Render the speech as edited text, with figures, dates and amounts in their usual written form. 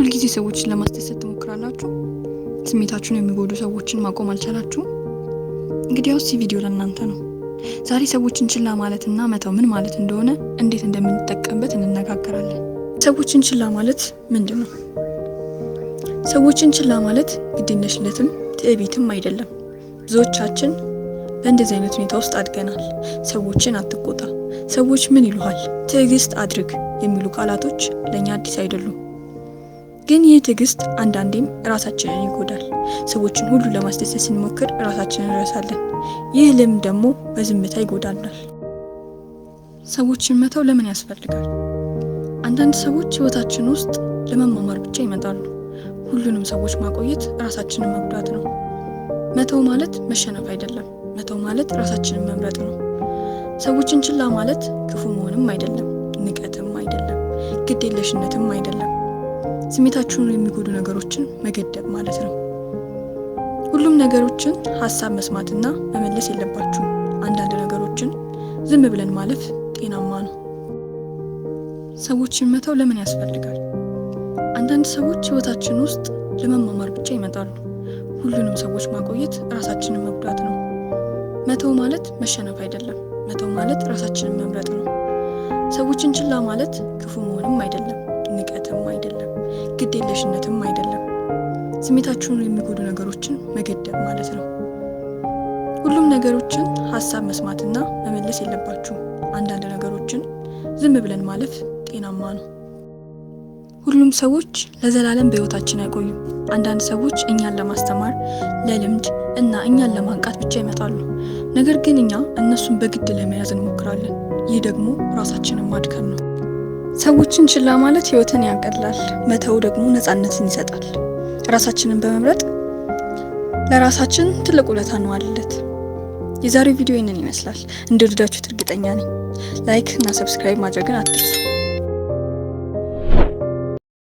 ሁልጊዜ ሰዎችን ለማስደሰት ትሞክራላችሁ? ስሜታችሁን የሚጎዱ ሰዎችን ማቆም አልቻላችሁም? እንግዲያውስ ይህ ቪዲዮ ለእናንተ ነው። ዛሬ ሰዎችን ችላ ማለትና መተው ምን ማለት እንደሆነ እንዴት እንደምንጠቀምበት እንነጋገራለን። ሰዎችን ችላ ማለት ምንድን ነው? ሰዎችን ችላ ማለት ግዴለሽነትም ትዕቢትም አይደለም። ብዙዎቻችን በእንደዚህ አይነት ሁኔታ ውስጥ አድገናል። ሰዎችን አትቆጣ፣ ሰዎች ምን ይሉሃል፣ ትዕግስት አድርግ የሚሉ ቃላቶች ለእኛ አዲስ አይደሉም። ግን ይህ ትዕግስት አንዳንዴም ራሳችንን ይጎዳል። ሰዎችን ሁሉ ለማስደሰት ስንሞክር ራሳችንን እንረሳለን። ይህ ልምድ ደግሞ በዝምታ ይጎዳናል። ሰዎችን መተው ለምን ያስፈልጋል? አንዳንድ ሰዎች ህይወታችን ውስጥ ለመማማር ብቻ ይመጣሉ። ሁሉንም ሰዎች ማቆየት ራሳችንን መጉዳት ነው። መተው ማለት መሸነፍ አይደለም። መተው ማለት ራሳችንን መምረጥ ነው። ሰዎችን ችላ ማለት ክፉ መሆንም አይደለም፣ ንቀትም አይደለም፣ ግዴለሽነትም አይደለም። ስሜታችሁን የሚጎዱ ነገሮችን መገደብ ማለት ነው። ሁሉም ነገሮችን ሀሳብ መስማትና መመለስ የለባችሁም። አንዳንድ ነገሮችን ዝም ብለን ማለፍ ጤናማ ነው። ሰዎችን መተው ለምን ያስፈልጋል? አንዳንድ ሰዎች ህይወታችን ውስጥ ለመማማር ብቻ ይመጣሉ። ሁሉንም ሰዎች ማቆየት ራሳችንን መጉዳት ነው። መተው ማለት መሸነፍ አይደለም። መተው ማለት ራሳችንን መምረጥ ነው። ሰዎችን ችላ ማለት ክፉ መሆንም አይደለም፣ ንቀትም አይደለም፣ ግዴለሽነትም አይደለም። ስሜታችሁን የሚጎዱ ነገሮችን መገደብ ማለት ነው። ሁሉም ነገሮችን ሀሳብ መስማትና መመለስ የለባችሁም። አንዳንድ ነገሮችን ዝም ብለን ማለፍ ጤናማ ነው። ሁሉም ሰዎች ለዘላለም በህይወታችን አይቆዩም። አንዳንድ ሰዎች እኛን ለማስተማር፣ ለልምድ እና እኛን ለማንቃት ብቻ ይመጣሉ። ነገር ግን እኛ እነሱን በግድ ለመያዝ እንሞክራለን። ይህ ደግሞ ራሳችንን ማድከም ነው። ሰዎችን ችላ ማለት ህይወትን ያቀላል፣ መተው ደግሞ ነፃነትን ይሰጣል። ራሳችንን በመምረጥ ለራሳችን ትልቅ ውለታ እንዋልለት። የዛሬው ቪዲዮ ይህንን ይመስላል። እንደወደዳችሁት እርግጠኛ ነኝ። ላይክ እና ሰብስክራይብ ማድረግን አትርሱ።